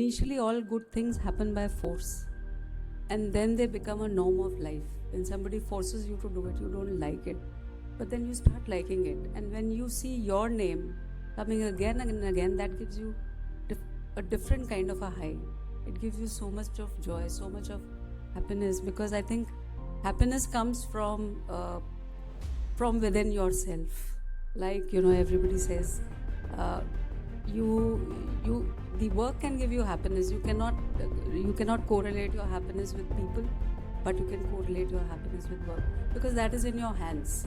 Initially, all good things happen by force, and then they become a norm of life. When somebody forces you to do it, you don't like it, but then you start liking it. And when you see your name coming again and again, that gives you a different kind of a high. It gives you so much of joy, so much of happiness, because I think happiness comes from within yourself. Like, everybody says, uh, you the work can give you happiness. You cannot correlate your happiness with people, but you can correlate your happiness with work, because that is in your hands.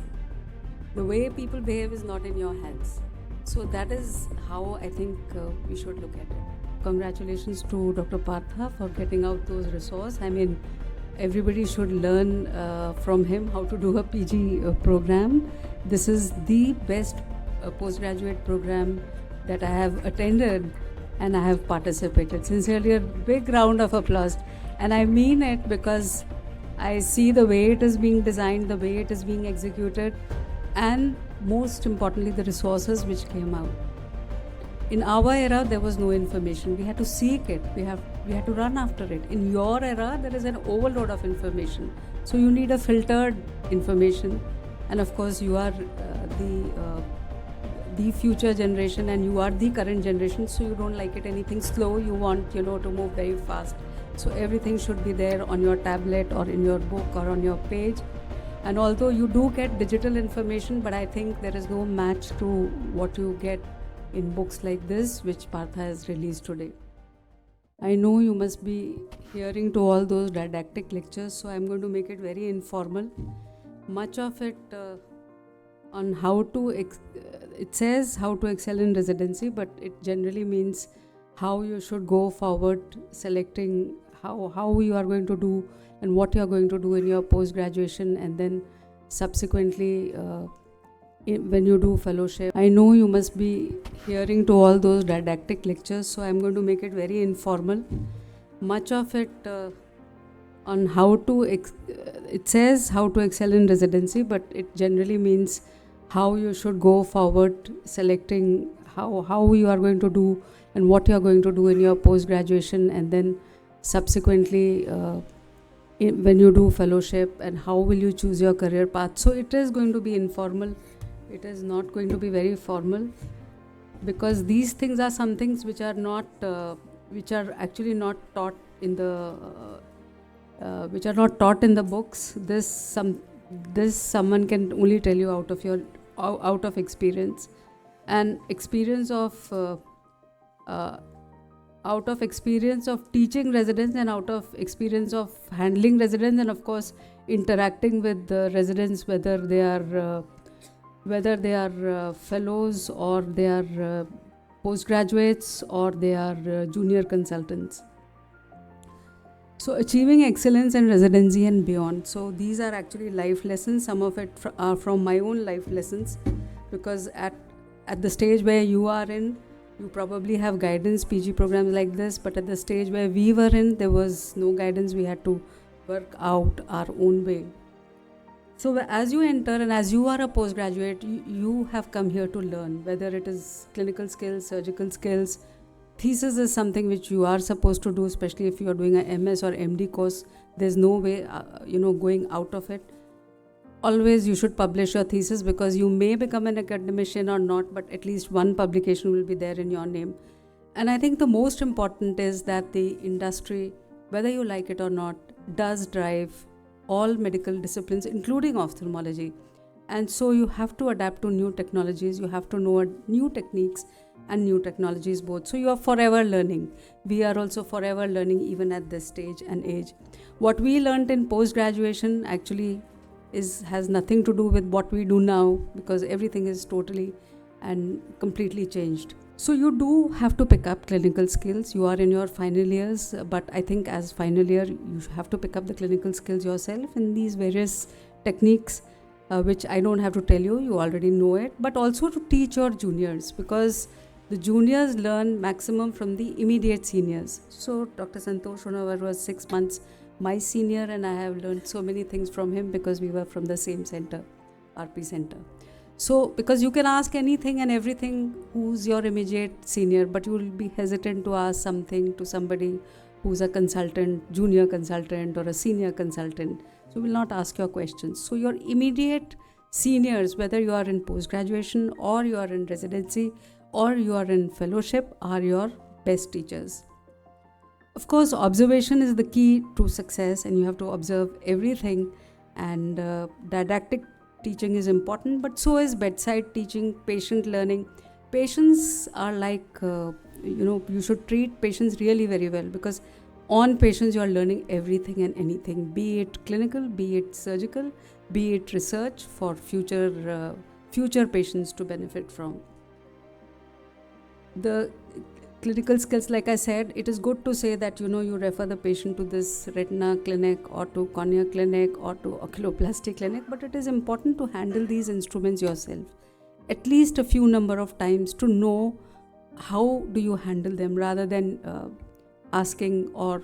The way people behave is not in your hands. So that is how I think we should look at it. Congratulations to Dr. Partha for getting out those resources. I mean, everybody should learn from him how to do a PG program. This is the best postgraduate program that I have attended and I have participated. Sincerely, a big round of applause. And I mean it, because I see the way it is being designed, the way it is being executed, and most importantly, the resources which came out. In our era, there was no information. We had to seek it. We had to run after it. In your era, there is an overload of information. So you need a filtered information. And of course, you are the future generation, and you are the current generation. So you don't like it anything slow. You want, to move very fast. So everything should be there on your tablet or in your book or on your page. And although you do get digital information, but I think there is no match to what you get in books like this, which Partha has released today. I know you must be hearing to all those didactic lectures, so I'm going to make it very informal. Much of it on how to, it says how to excel in residency, but it generally means how you should go forward, selecting how you are going to do and what you are going to do in your post-graduation, and then subsequently when you do fellowship. I know you must be hearing to all those didactic lectures, so I'm going to make it very informal. Much of it on how to, it says how to excel in residency, but it generally means how you should go forward, selecting how you are going to do and what you are going to do in your post-graduation, and then subsequently when you do fellowship, and how will you choose your career path. So it is going to be informal. It is not going to be very formal, because these things are some things which are not, which are actually not taught in the, which are not taught in the books. This someone can only tell you out of experience, and experience of out of experience of teaching residents, and out of experience of handling residents, and of course interacting with the residents, whether they are fellows, or they are postgraduates, or they are junior consultants. So achieving excellence in residency and beyond. So these are actually life lessons. Some of it are from my own life lessons, because at the stage where you are in, you probably have guidance, PG programs like this, but at the stage where we were in, there was no guidance. We had to work out our own way. So as you enter, and as you are a postgraduate, you have come here to learn, whether it is clinical skills, surgical skills. Thesis is something which you are supposed to do, especially if you are doing a MS or MD course. There's no way, going out of it. Always you should publish your thesis, because you may become an academician or not, but at least one publication will be there in your name. And I think the most important is that the industry, whether you like it or not, does drive all medical disciplines, including ophthalmology. And so you have to adapt to new technologies. You have to know new techniques and new technologies both. So you are forever learning. We are also forever learning, even at this stage and age. What we learned in post-graduation actually has nothing to do with what we do now, because everything is totally and completely changed. So you do have to pick up clinical skills. You are in your final years, but I think as final year, you have to pick up the clinical skills yourself in these various techniques, which I don't have to tell you, you already know it, but also to teach your juniors, because the juniors learn maximum from the immediate seniors. So Dr. Santosh Honavar was 6 months my senior, and I have learned so many things from him, because we were from the same center, RP center. So, because you can ask anything and everything who's your immediate senior, but you will be hesitant to ask something to somebody who's a consultant, junior consultant, or a senior consultant. So, will not ask your questions. So, your immediate seniors, whether you are in post graduation or you are in residency or you are in fellowship, are your best teachers. Of course, observation is the key to success, and you have to observe everything. And didactic teaching is important, but so is bedside teaching, patient learning. Patients are like, you should treat patients really very well, because on patients you are learning everything and anything, be it clinical, be it surgical, be it research for future patients to benefit from. The clinical skills, like I said, it is good to say that you refer the patient to this retina clinic or to cornea clinic or to oculoplasty clinic, but it is important to handle these instruments yourself at least a few number of times to know how do you handle them, rather than asking or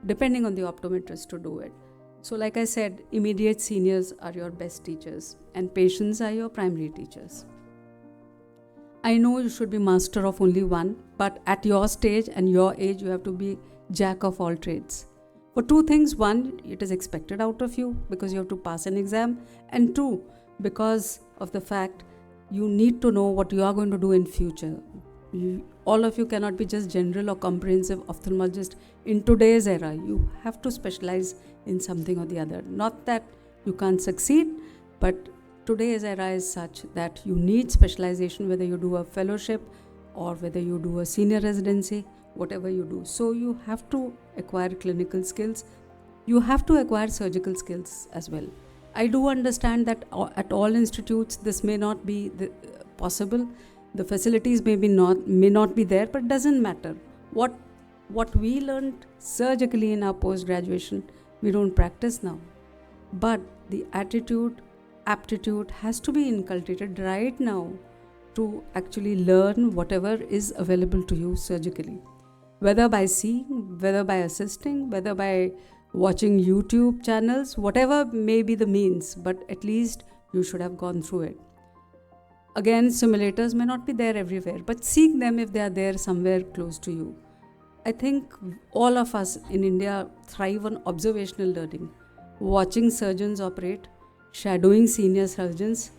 depending on the optometrist to do it. So like I said, immediate seniors are your best teachers and patients are your primary teachers. I know you should be master of only one, but at your stage and your age, you have to be jack of all trades. For two things: one, it is expected out of you because you have to pass an exam, and two, because of the fact you need to know what you are going to do in future. All of you cannot be just general or comprehensive ophthalmologist in today's era. You have to specialize in something or the other. Not that you can't succeed, but today's era is such that you need specialization, whether you do a fellowship or whether you do a senior residency, whatever you do. So you have to acquire clinical skills. You have to acquire surgical skills as well. I do understand that at all institutes this may not be possible. The facilities may not be there, but it doesn't matter. What we learned surgically in our post-graduation, we don't practice now. But the aptitude has to be inculcated right now to actually learn whatever is available to you surgically, whether by seeing, whether by assisting, whether by watching YouTube channels, whatever may be the means, but at least you should have gone through it. Again, simulators may not be there everywhere, but seek them if they are there somewhere close to you. I think all of us in India thrive on observational learning, watching surgeons operate, shadowing senior surgeons,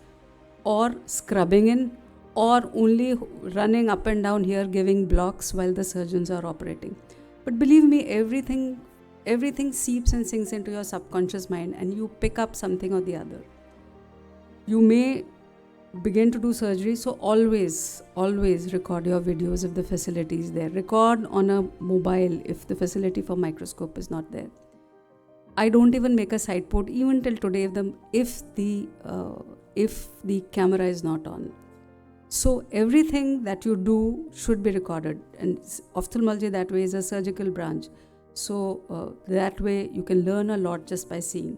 or scrubbing in, or only running up and down here giving blocks while the surgeons are operating. But believe me, everything seeps and sinks into your subconscious mind, and you pick up something or the other. You may begin to do surgery, so always record your videos if the facility is there. Record on a mobile if the facility for microscope is not there. I don't even make a side port even till today if the camera is not on. So everything that you do should be recorded, and ophthalmology that way is a surgical branch. So that way you can learn a lot just by seeing.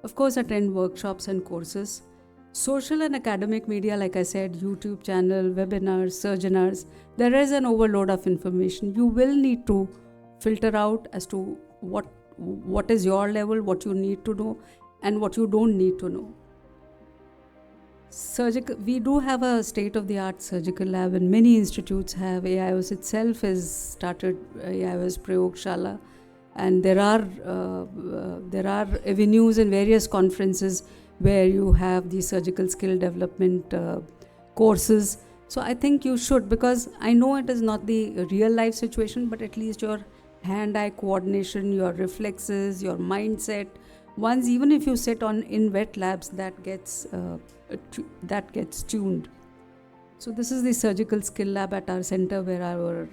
Of course, attend workshops and courses. Social and academic media, like I said, YouTube channel, webinars, surgeonars, there is an overload of information. You will need to filter out as to what is your level, what you need to know, and what you don't need to know. We do have a state-of-the-art surgical lab, and many institutes have. AIOS itself has started AIOS Prayogshala, and there are avenues and various conferences where you have the surgical skill development courses. So I think you should, because I know it is not the real life situation, but at least your hand-eye coordination, your reflexes, your mindset, once even if you sit in wet labs, that gets tuned. So this is the surgical skill lab at our center, where our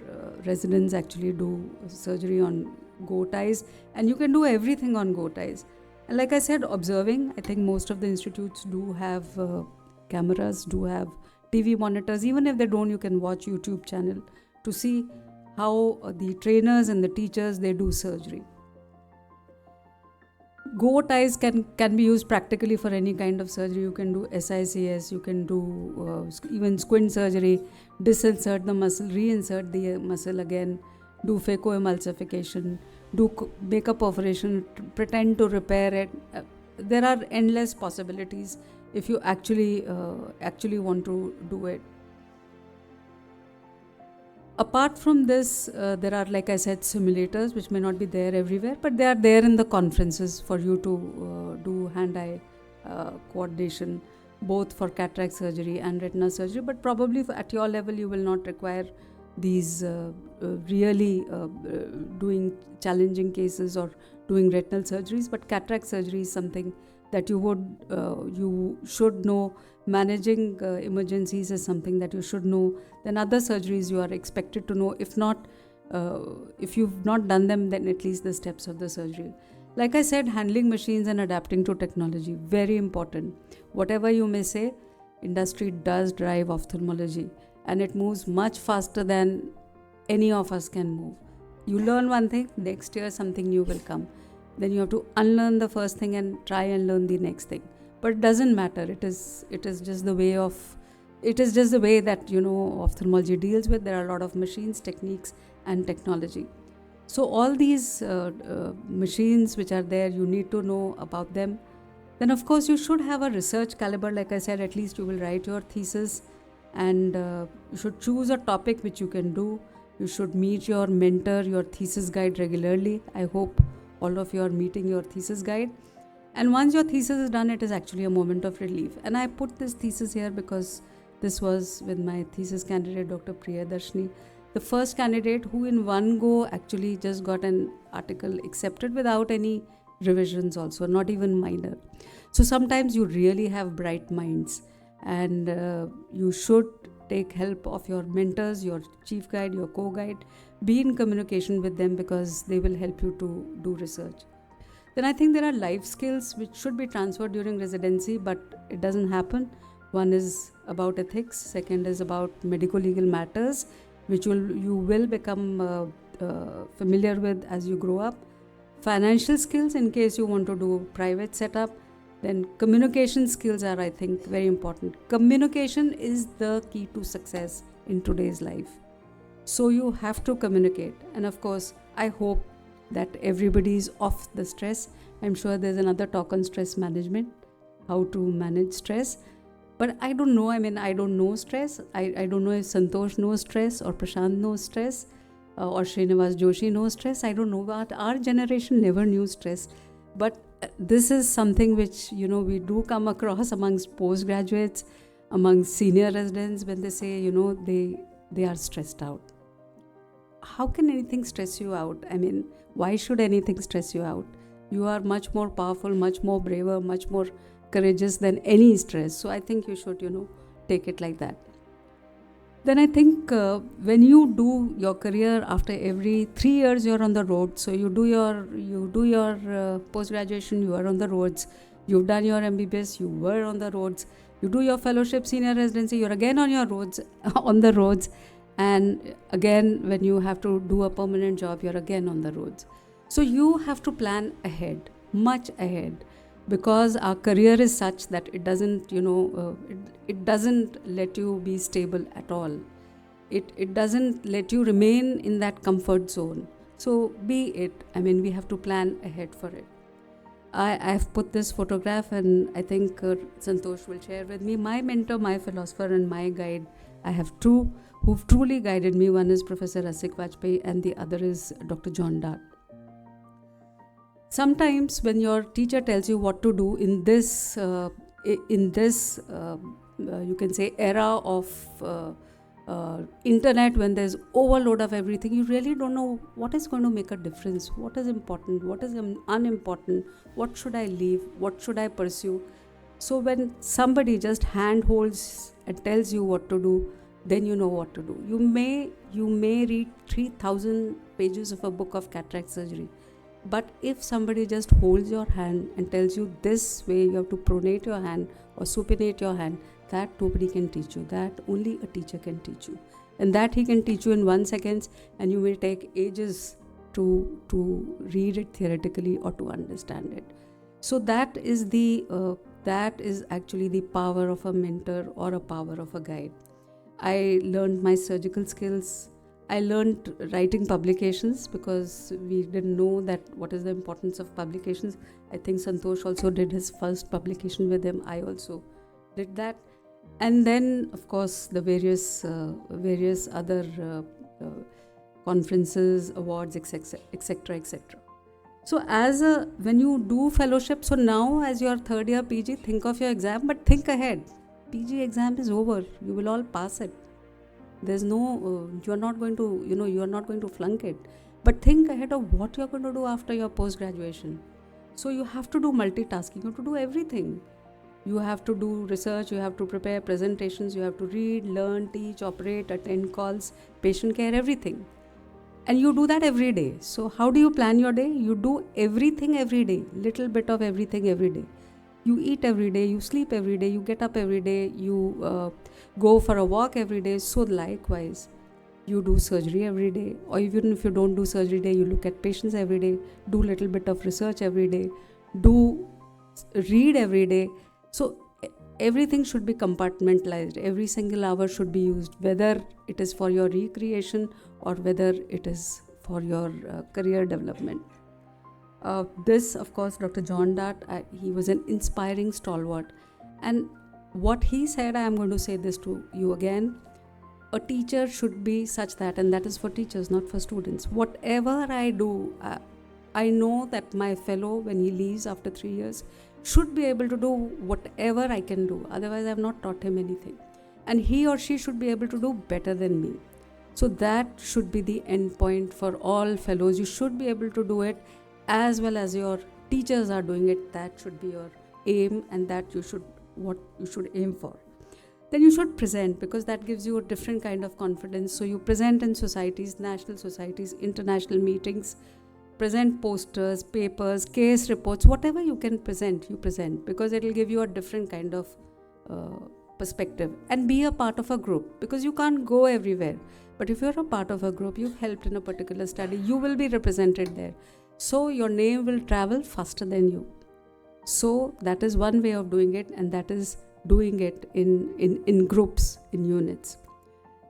residents actually do surgery on goat eyes, and you can do everything on goat eyes. And like I said, observing, I think most of the institutes do have cameras, do have TV monitors. Even if they don't, you can watch YouTube channel to see how the trainers and the teachers, they do surgery. Goat eyes can be used practically for any kind of surgery. You can do SICS, you can do even squint surgery, disinsert the muscle, reinsert the muscle again, do phacoemulsification, make a perforation, pretend to repair it. There are endless possibilities if you actually want to do it. Apart from this, there are, like I said, simulators which may not be there everywhere, but they are there in the conferences for you to do hand-eye coordination, both for cataract surgery and retina surgery. But probably at your level, you will not require these really doing challenging cases or doing retinal surgeries. But cataract surgery is something that you should know. Managing emergencies is something that you should know. Then other surgeries you are expected to know. If not, if you've not done them, then at least the steps of the surgery. Like I said, handling machines and adapting to technology, very important. Whatever you may say, industry does drive ophthalmology, and it moves much faster than any of us can move. You learn one thing, next year something new will come. Then you have to unlearn the first thing and try and learn the next thing. But it doesn't matter. It is just the way that ophthalmology deals with. There are a lot of machines, techniques, and technology. So all these machines which are there, you need to know about them. Then of course you should have a research caliber. Like I said, at least you will write your thesis, and you should choose a topic which you can do. You should meet your mentor, your thesis guide regularly. I hope all of you are meeting your thesis guide. And once your thesis is done, it is actually a moment of relief. And I put this thesis here because this was with my thesis candidate, Dr. Priyadarshini, the first candidate who in one go actually just got an article accepted without any revisions also, not even minor. So sometimes you really have bright minds, and you should take help of your mentors, your chief guide, your co-guide. Be in communication with them because they will help you to do research. Then I think there are life skills which should be transferred during residency, but it doesn't happen. One is about ethics, second is about medico-legal matters, which you will become familiar with as you grow up. Financial skills in case you want to do private setup. Then communication skills are, I think, very important. Communication is the key to success in today's life. So you have to communicate. And of course, I hope that everybody is off the stress. I'm sure there's another talk on stress management, how to manage stress. But I don't know. I don't know stress. I don't know if Santosh knows stress or Prashant knows stress or Srinivas Joshi knows stress. I don't know. But our generation never knew stress. But this is something which, we do come across amongst postgraduates, amongst senior residents when they say, they are stressed out. How can anything stress you out? Why should anything stress you out? You are much more powerful, much more braver, much more courageous than any stress. So I think you should, take it like that. Then I think when you do your career, after every 3 years you're on the road. So you do your post-graduation, you are on the roads. You've done your MBBS, you were on the roads. You do your fellowship, senior residency, you're again on your roads, on the roads. And again, when you have to do a permanent job, you're again on the roads. So you have to plan ahead, much ahead, because our career is such that it doesn't, it doesn't let you be stable at all. It doesn't let you remain in that comfort zone. So be it. We have to plan ahead for it. I've put this photograph, and I think Santosh will share with me. My mentor, my philosopher, and my guide, I have two who've truly guided me. One is Professor Rasik Vajpayee, and the other is Dr. John Dart. Sometimes when your teacher tells you what to do in this you can say era of internet, when there's overload of everything, you really don't know what is going to make a difference, what is important, what is unimportant, what should I leave, what should I pursue. So when somebody just handholds and tells you what to do, then you know what to do. You may read 3,000 pages of a book of cataract surgery, but if somebody just holds your hand and tells you this way you have to pronate your hand or supinate your hand, that nobody can teach you. That only a teacher can teach you, and that he can teach you in 1 second, and you will take ages to read it theoretically or to understand it. So that is actually the power of a mentor or a power of a guide. I learned my surgical skills. I learned writing publications because we didn't know that what is the importance of publications. I think Santosh also did his first publication with him. I also did that. And then of course the various other conferences, awards, etc, etc, etc. So when you do fellowship, so now as your third year PG, think of your exam, but think ahead. PG exam is over, you will all pass it. There's no you're not going to you are not going to flunk it, but think ahead of what you're going to do after your post graduation. So you have to do multitasking, you have to do everything. You have to do research, you have to prepare presentations, you have to read, learn, teach, operate, attend calls, patient care, everything. And you do that every day. So how do you plan your day? You do everything every day, little bit of everything every day. You eat every day, you sleep every day, you get up every day, you go for a walk every day. So likewise, you do surgery every day, or even if you don't do surgery day, you look at patients every day, do little bit of research every day, do read every day. So everything should be compartmentalized. Every single hour should be used, whether it is for your recreation or whether it is for your career development. This, of course, Dr. John Dart, he was an inspiring stalwart. And what he said, I am going to say this to you again. A teacher should be such that, and that is for teachers, not for students. Whatever I do, I know that my fellow, when he leaves after 3 years, should be able to do whatever I can do. Otherwise, I have not taught him anything. And he or she should be able to do better than me. So that should be the end point for all fellows. You should be able to do it as well as your teachers are doing it. That should be your aim, and that what you should aim for. Then you should present, because that gives you a different kind of confidence. So you present in societies, national societies, international meetings, present posters, papers, case reports, whatever you can present, you present, because it will give you a different kind of perspective. And be a part of a group, because you can't go everywhere. But if you're a part of a group, you've helped in a particular study, you will be represented there. So your name will travel faster than you. So that is one way of doing it, and that is doing it in groups, in units.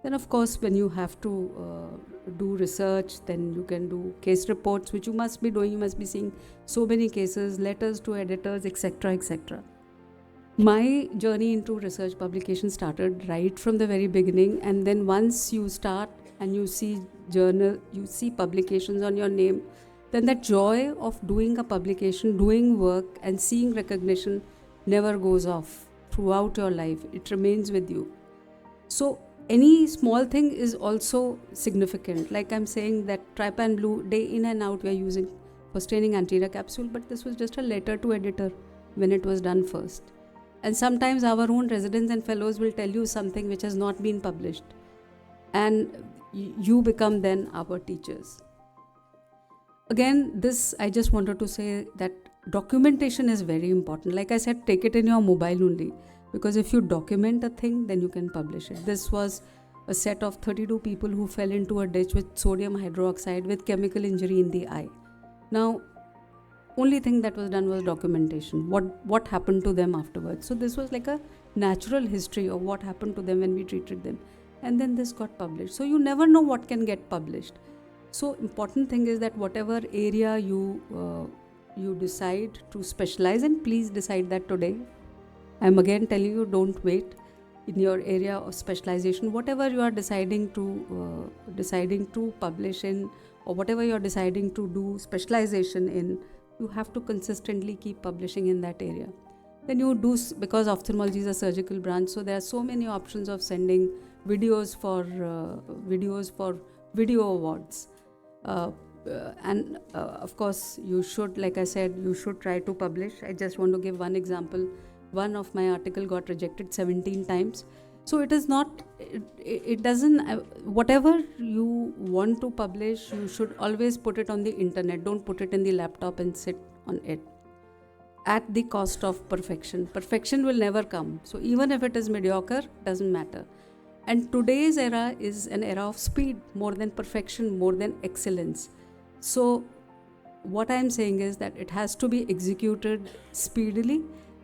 Then of course, when you have to do research, then you can do case reports, which you must be doing. You must be seeing so many cases, letters to editors, etc, etc. My journey into research publication started right from the very beginning, and then once you start and you see you see publications on your name, then that joy of doing a publication, doing work and seeing recognition never goes off throughout your life. It remains with you. So any small thing is also significant. Like I'm saying that trypan blue, day in and out we are using for staining anterior capsule, but this was just a letter to editor when it was done first. And sometimes our own residents and fellows will tell you something which has not been published, and you become then our teachers. Again, this I just wanted to say that documentation is very important. Like I said, take it in your mobile only, because if you document a thing, then you can publish it. This was a set of 32 people who fell into a ditch with sodium hydroxide with chemical injury in the eye. Now, only thing that was done was documentation. What happened to them afterwards. So this was like a natural history of what happened to them when we treated them. And then this got published. So you never know what can get published. So important thing is that whatever area you decide to specialize in, please decide that today. I'm again telling you, don't wait. In your area of specialization, whatever you are deciding to publish in, or whatever you are deciding to do specialization in, you have to consistently keep publishing in that area. Then you do, because ophthalmology is a surgical branch, so there are so many options of sending videos for video awards. Of course, you should, like I said, you should try to publish. I just want to give one example. One of my article got rejected 17 times. So it is not, it doesn't, whatever you want to publish, you should always put it on the internet. Don't put it in the laptop and sit on it. At the cost of perfection. Perfection will never come. So even if it is mediocre, doesn't matter. And today's era is an era of speed, more than perfection, more than excellence. So what I'm saying is that it has to be executed speedily,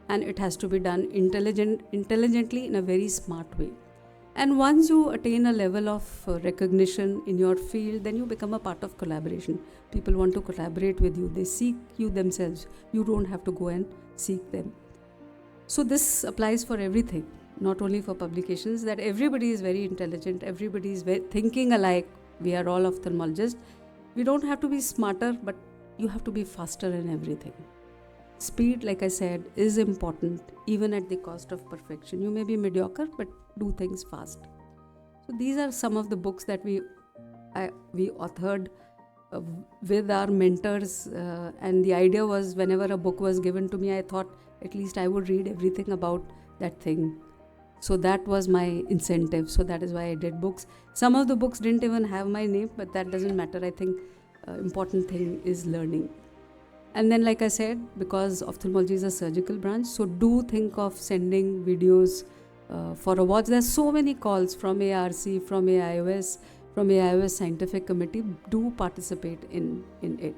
and it has to be done intelligently in a very smart way. And once you attain a level of recognition in your field, then you become a part of collaboration. People want to collaborate with you. They seek you themselves. You don't have to go and seek them. So this applies for everything, not only for publications, that everybody is very intelligent, everybody is thinking alike. We are all ophthalmologists. We don't have to be smarter, but you have to be faster in everything. Speed, like I said, is important, even at the cost of perfection. You may be mediocre, but do things fast. So these are some of the books that we authored with our mentors, and the idea was, whenever a book was given to me, I thought at least I would read everything about that thing. So that was my incentive. So that is why I did books. Some of the books didn't even have my name, but that doesn't matter. I think important thing is learning. And then, like I said, because ophthalmology is a surgical branch, so do think of sending videos for awards. There's so many calls from ARC, from AIOS, from AIOS Scientific Committee. Do participate in it.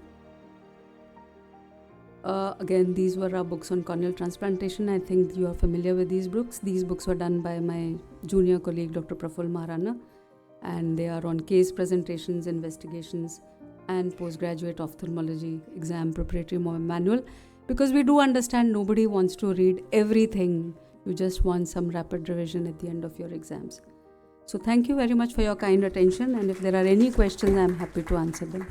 Again, these were our books on corneal transplantation. I think you are familiar with these books. These books were done by my junior colleague, Dr. Praful Maharana, and they are on case presentations, investigations, and postgraduate ophthalmology exam preparatory manual, because we do understand nobody wants to read everything. You just want some rapid revision at the end of your exams. So thank you very much for your kind attention, and if there are any questions, I am happy to answer them.